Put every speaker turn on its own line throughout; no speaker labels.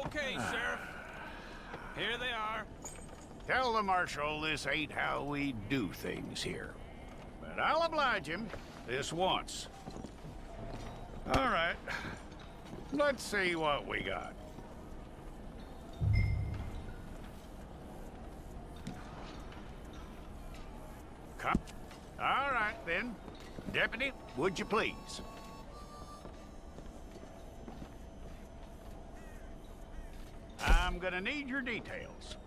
Okay, Sheriff. Here they are.
Tell the Marshal this ain't how we do things here. But I'll oblige him this once. All right. Let's see what we got. Come. All right, then. Deputy, would you please? I'm gonna need your details.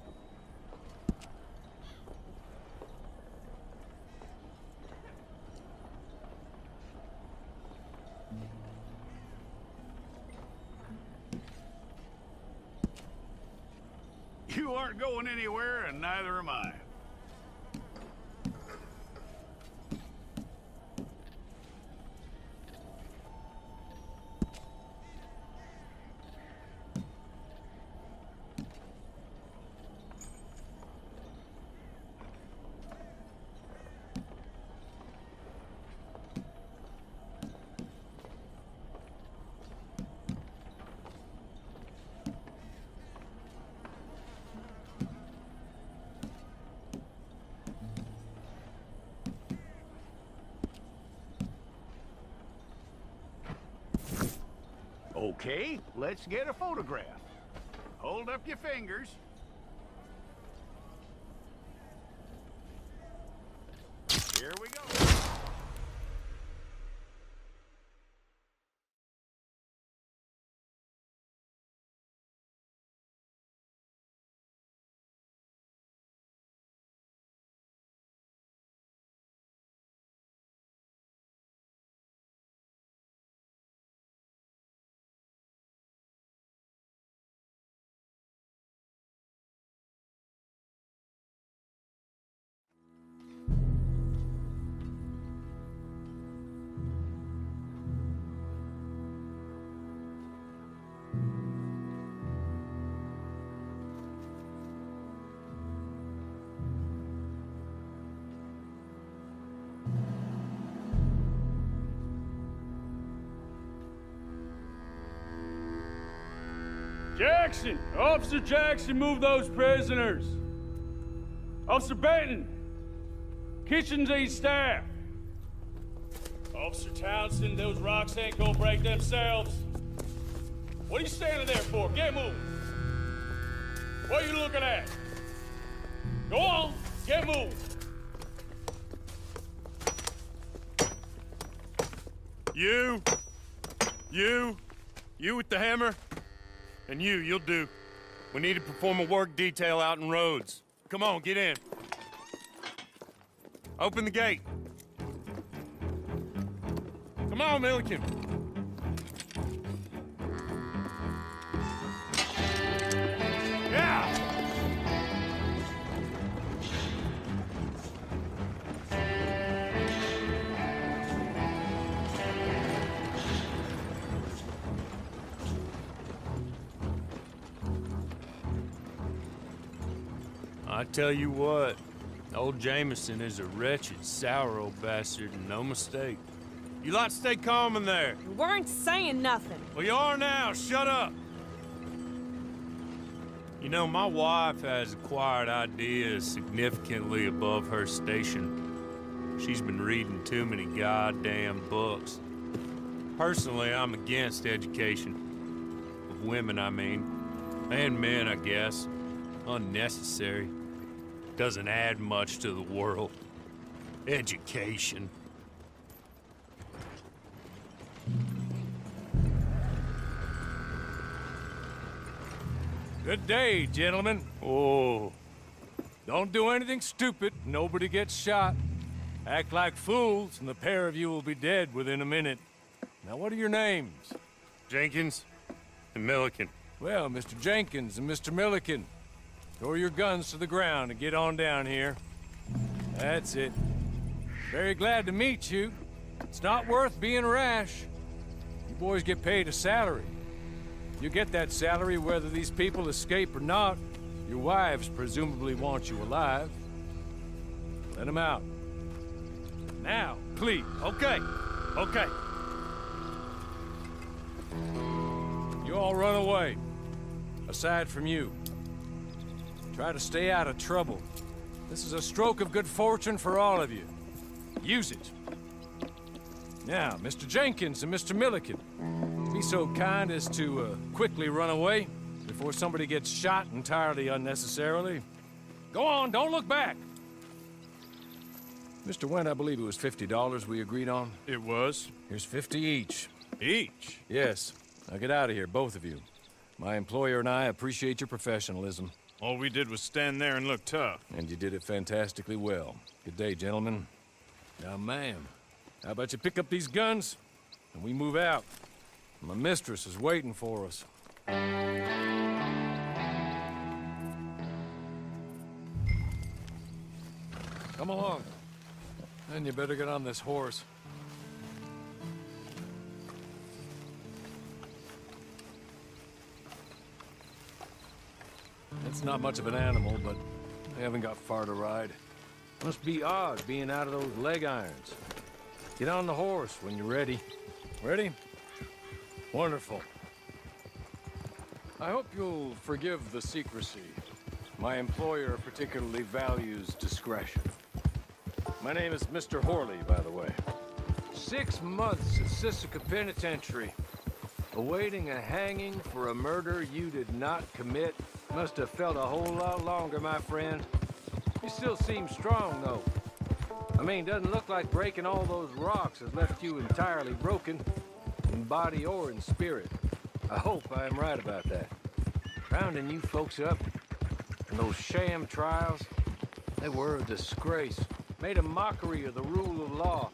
You aren't going anywhere, and neither am I. Okay, let's get a photograph. Hold up your fingers. Here we go.
Jackson! Officer Jackson, move those prisoners! Officer Benton! Kitchens aid staff! Officer Townsend, those rocks ain't gonna break themselves. What are you standing there for? Get moving! What are you looking at? Go on, get moving!
You with the hammer? And you'll do. We need to perform a work detail out in Rhodes. Come on, get in. Open the gate. Come on, Milliken. Yeah! I tell you what, old Jameson is a wretched, sour old bastard, and no mistake. You lot stay calm in there.
You weren't saying nothing.
Well, you are now. Shut up. You know, my wife has acquired ideas significantly above her station. She's been reading too many goddamn books. Personally, I'm against education. Of women, I mean. And men, I guess. Unnecessary. Doesn't add much to the world. Education.
Good day, gentlemen.
Oh.
Don't do anything stupid. Nobody gets shot. Act like fools, and the pair of you will be dead within a minute. Now, what are your names?
Jenkins and Milliken.
Well, Mr. Jenkins and Mr. Milliken, throw your guns to the ground and get on down here. That's it. Very glad to meet you. It's not worth being rash. You boys get paid a salary. You get that salary whether these people escape or not. Your wives presumably want you alive. Let them out. Now, please.
Okay. Okay.
You all run away. aside from you. Try to stay out of trouble. This is a stroke of good fortune for all of you. Use it. Now, Mr. Jenkins and Mr. Milliken, be so kind as to quickly run away before somebody gets shot entirely unnecessarily. Go on, don't look back. Mr. Wendt, I believe it was $50 we agreed on.
It was.
Here's 50 each.
Each?
Yes. Now get out of here, both of you. My employer and I appreciate your professionalism.
All we did was stand there and look tough.
And you did it fantastically well. Good day, gentlemen. Now, ma'am, how about you pick up these guns and we move out? My mistress is waiting for us. Come along. Then you better get on this horse. It's not much of an animal, but they haven't got far to ride. Must be odd being out of those leg irons. Get on the horse when you're ready. Ready? Wonderful. I hope you'll forgive the secrecy. My employer particularly values discretion. My name is Mr. Horley, by the way. 6 months at Sisika Penitentiary, awaiting a hanging for a murder you did not commit. Must have felt a whole lot longer, my friend. You still seem strong, though. I mean, doesn't look like breaking all those rocks has left you entirely broken, in body or in spirit. I hope I am right about that. Rounding you folks up, and those sham trials, they were a disgrace. Made a mockery of the rule of law.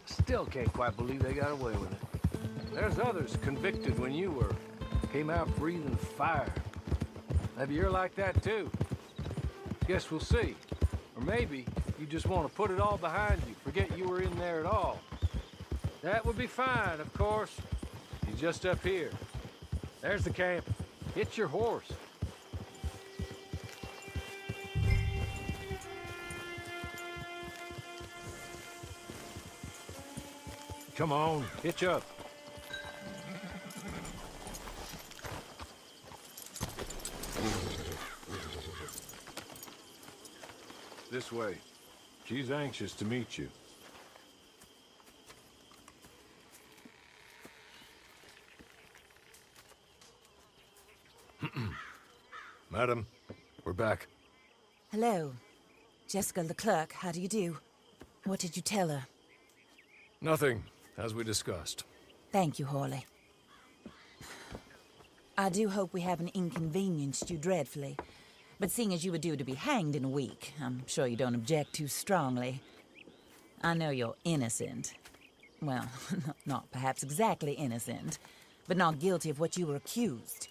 Still can't quite believe they got away with it. There's others convicted when you were. Came out breathing fire. Maybe you're like that too. Guess we'll see. Or maybe you just want to put it all behind you, forget you were in there at all. That would be fine, of course. He's just up here. There's the camp. Hit your horse. Come on, hitch up. This way. She's anxious to meet you. Madam, we're back.
Hello. Jessica Leclerc, how do you do? What did you tell her?
Nothing, as we discussed.
Thank you, Horley. I do hope we haven't inconvenienced you dreadfully. But seeing as you were due to be hanged in a week, I'm sure you don't object too strongly. I know you're innocent. Well, not perhaps exactly innocent, but not guilty of what you were accused.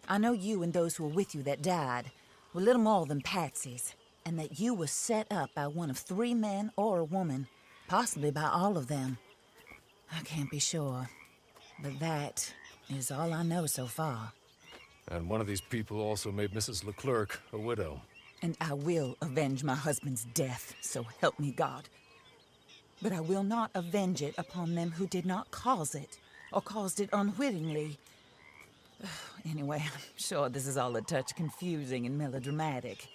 I know you and those who were with you that died were little more than patsies, and that you were set up by one of 3 men or a woman, possibly by all of them. I can't be sure, but that is all I know so far.
And one of these people also made Mrs. Leclerc a widow.
And I will avenge my husband's death, so help me God. But I will not avenge it upon them who did not cause it, or caused it unwittingly. Anyway, I'm sure this is all a touch confusing and melodramatic.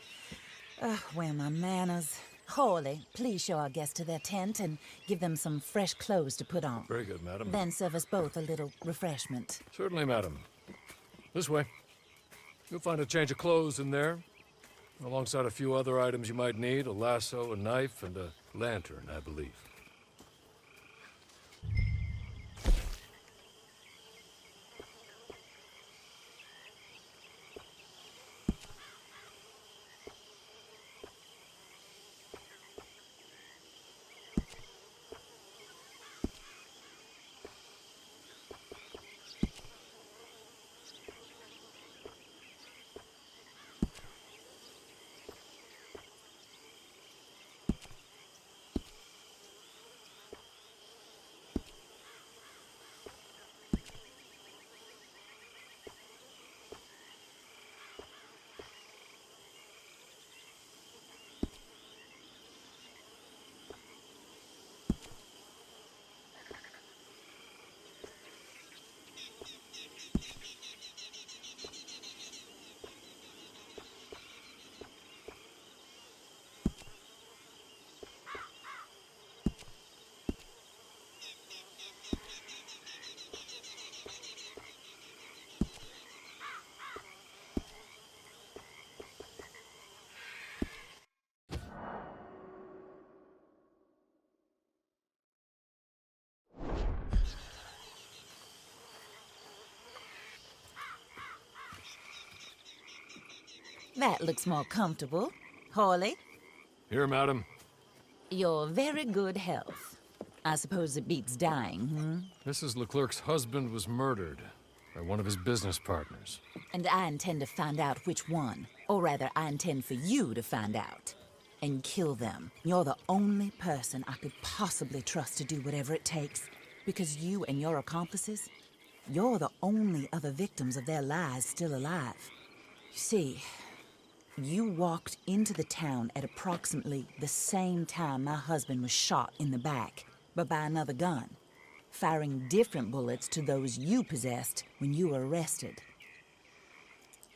Where are my manners? Horley, please show our guests to their tent and give them some fresh clothes to put on.
Very good, madam.
Then serve us both a little refreshment.
Certainly, madam. This way. You'll find a change of clothes in there, alongside a few other items you might need, a lasso, a knife, and a lantern, I believe.
That looks more comfortable. Hawley,
Here, madam.
your very good health. I suppose it beats dying,
Mrs. Leclerc's husband was murdered by one of his business partners.
And I intend to find out which one. Or rather, I intend for you to find out. And kill them. You're the only person I could possibly trust to do whatever it takes. Because you and your accomplices, you're the only other victims of their lies still alive. You see, you walked into the town at approximately the same time my husband was shot in the back, but by another gun, firing different bullets to those you possessed when you were arrested.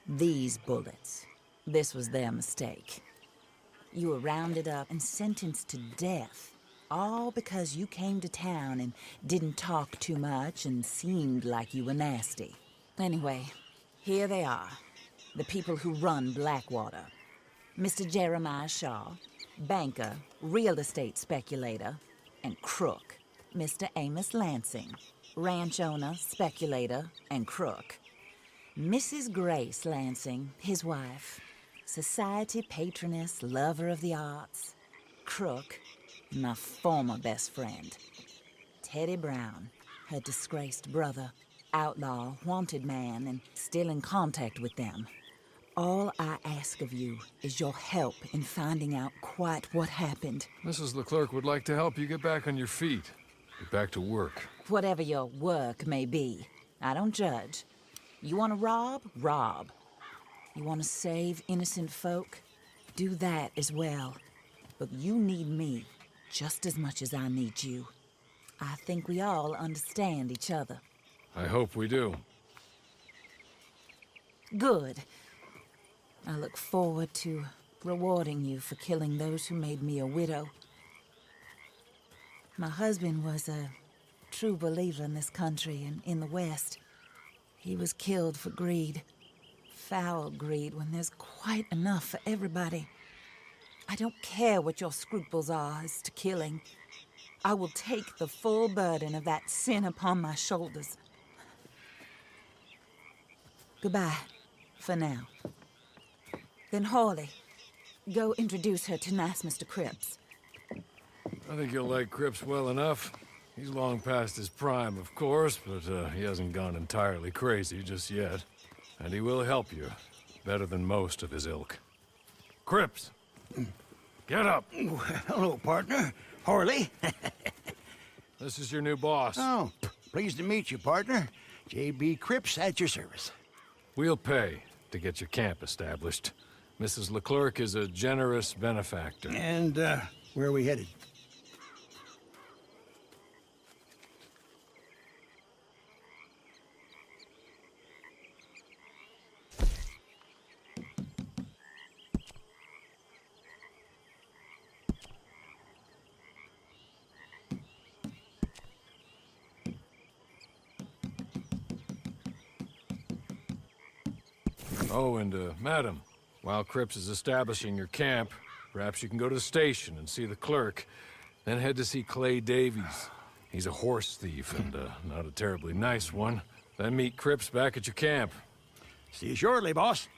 These bullets, this was their mistake. You were rounded up and sentenced to death, all because you came to town and didn't talk too much and seemed like you were nasty. Anyway, here they are, the people who run Blackwater. Mr. Jeremiah Shaw, banker, real estate speculator, and crook. Mr. Amos Lansing, ranch owner, speculator, and crook. Mrs. Grace Lansing, his wife, society patroness, lover of the arts, crook, my former best friend. Teddy Brown, her disgraced brother, outlaw, wanted man, and still in contact with them. All I ask of you is your help in finding out quite what happened.
Mrs. Leclerc would like to help you get back on your feet. Get back to work.
Whatever your work may be, I don't judge. You want to rob? Rob. You want to save innocent folk? Do that as well. But you need me just as much as I need you. I think we all understand each other.
I hope we do.
Good. I look forward to rewarding you for killing those who made me a widow. My husband was a true believer in this country and in the West. He was killed for greed. Foul greed when there's quite enough for everybody. I don't care what your scruples are as to killing. I will take the full burden of that sin upon my shoulders. Goodbye, for now. Then Hawley, go introduce her to nice Mr. Cripps.
I think you'll like Cripps well enough. He's long past his prime, of course, but he hasn't gone entirely crazy just yet. And he will help you, better than most of his ilk. Cripps! Get up!
Hello, partner. Harley.
This is your new boss.
Oh, pleased to meet you, partner. J.B. Cripps at your service.
We'll pay to get your camp established. Mrs. Leclerc is a generous benefactor.
And, where are we headed?
Oh, and, madam, while Cripps is establishing your camp, perhaps you can go to the station and see the clerk, then head to see Clay Davies. He's a horse thief and, not a terribly nice one. Then meet Cripps back at your camp.
See you shortly, boss.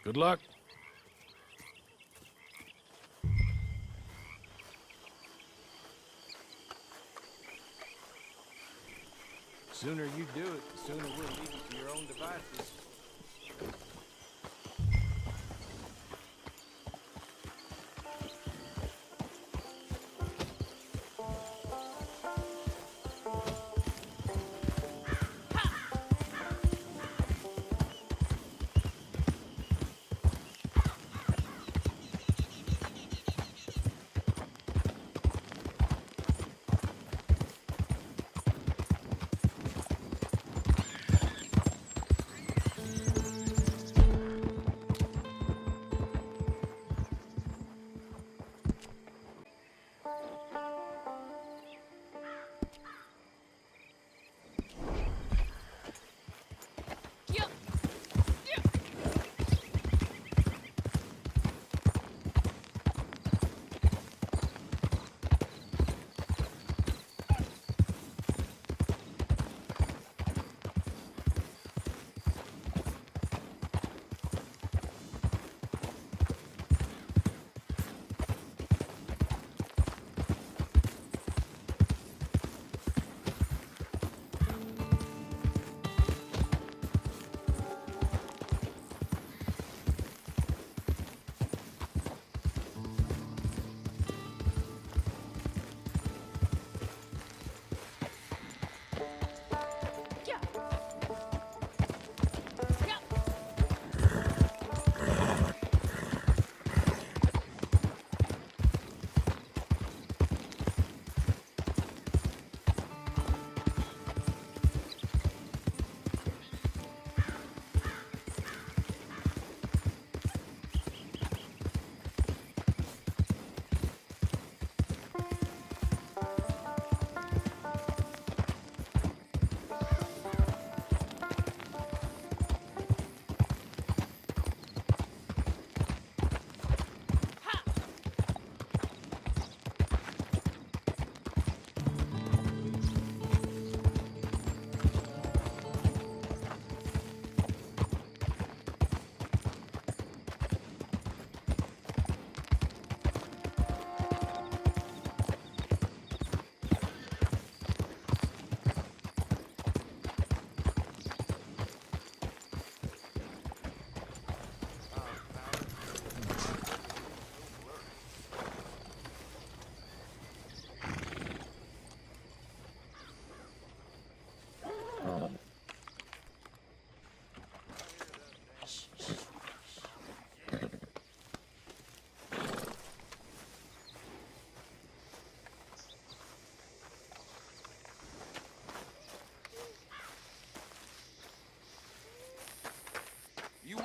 Good luck.
The sooner you do it, the sooner we'll leave you to your own devices.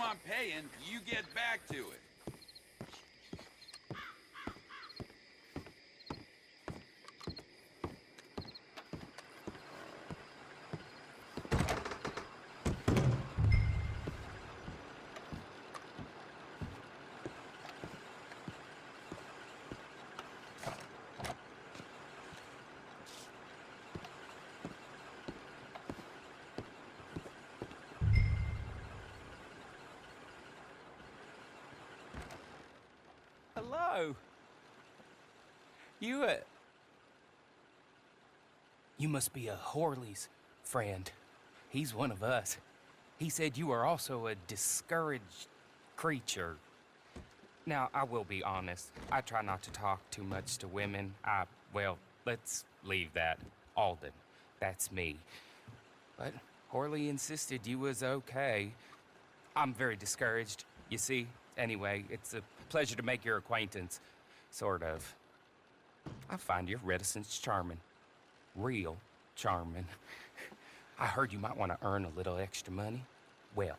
I'm paying, you get back to it.
Hello. You must be a Horley's friend. He's one of us. He said you are also a discouraged creature. Now, I will be honest. I try not to talk too much to women. Well, let's leave that. Alden. That's me. But Horley insisted you was okay. I'm very discouraged, you see. Anyway, it's a pleasure to make your acquaintance. Sort of. I find your reticence charming. Real charming. I heard you might want to earn a little extra money. Well,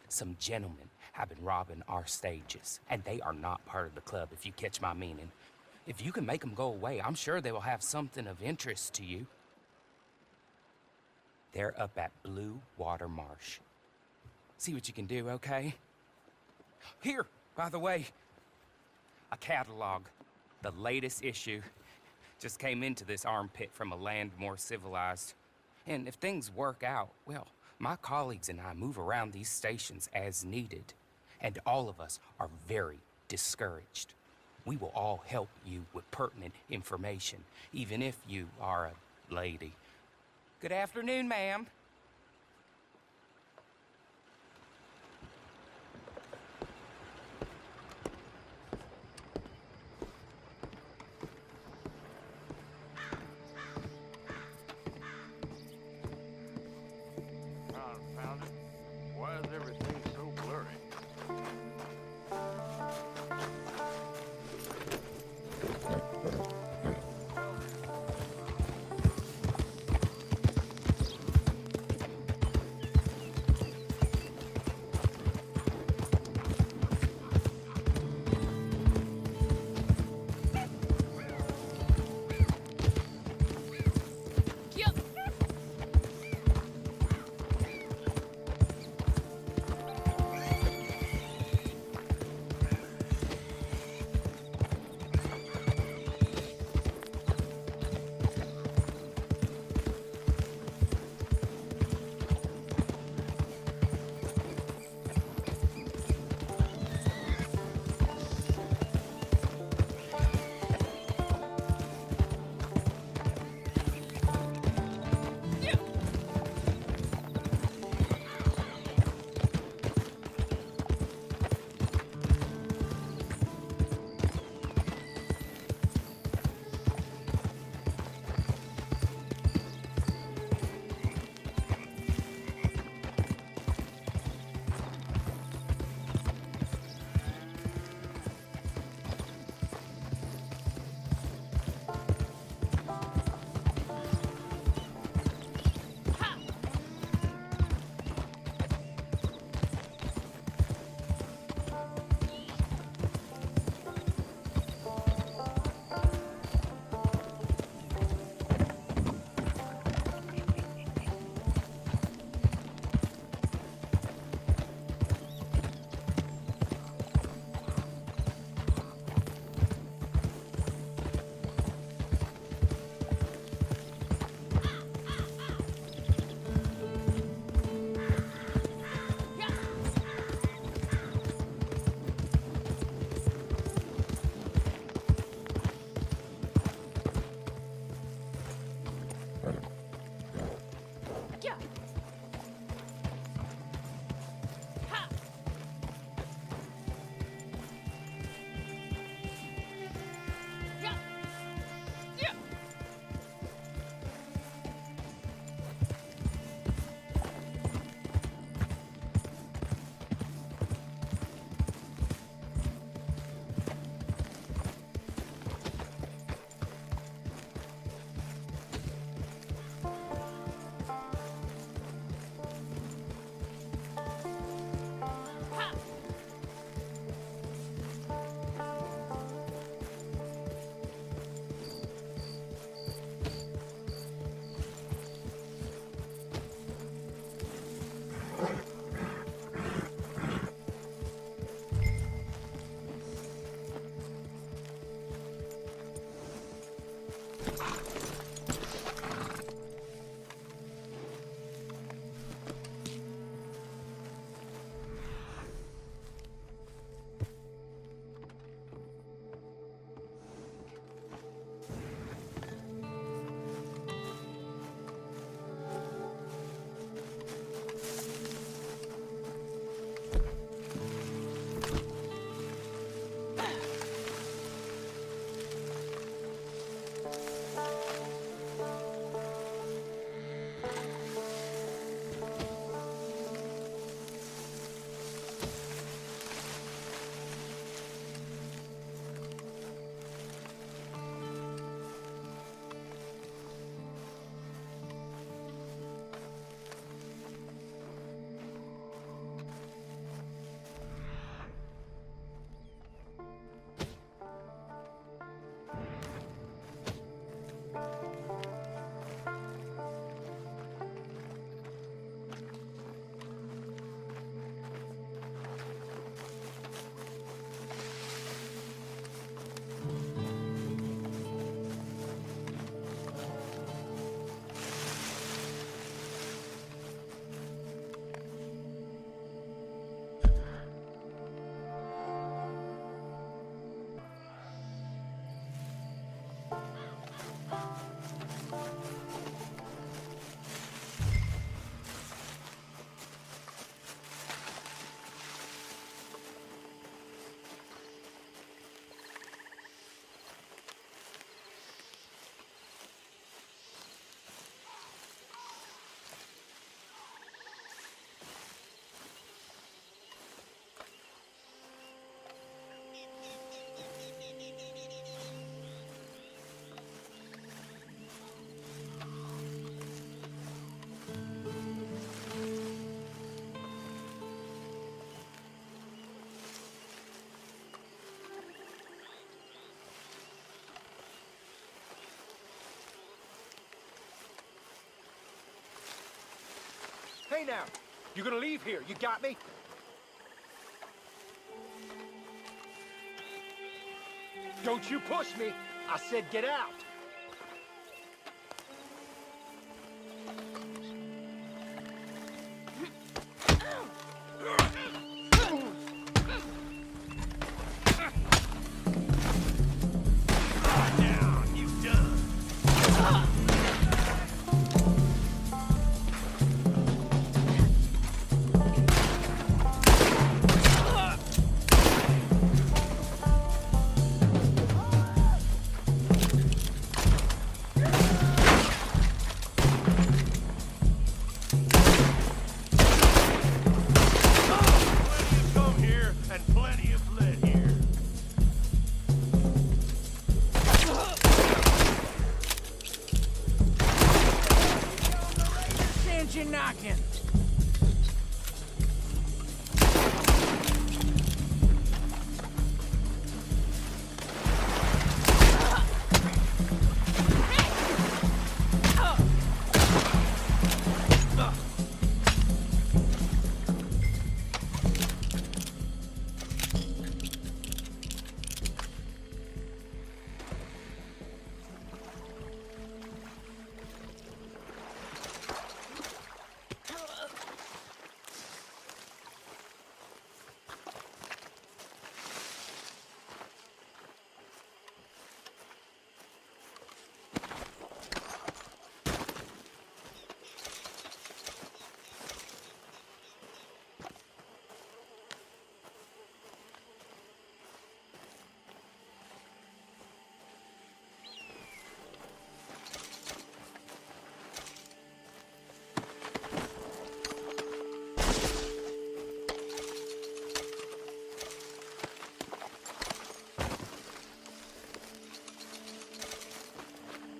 some gentlemen have been robbing our stages, and they are not part of the club, if you catch my meaning. If you can make them go away, I'm sure they will have something of interest to you. They're up at Blue Water Marsh. See what you can do, okay? Here, by the way, a catalog. The latest issue. Just came into this armpit from a land more civilized. And if things work out, well, my colleagues and I move around these stations as needed. And all of us are very discouraged. We will all help you with pertinent information, even if you are a lady. Good afternoon, ma'am.
Confound it. Why is everything so blurry? Hey now, you're gonna leave here, you got me? Don't you push me. I said get out.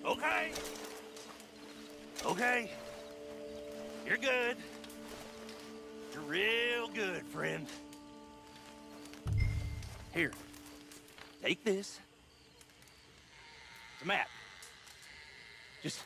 Okay. Okay. You're good. You're real good, friend. Here. Take this. It's a map. Just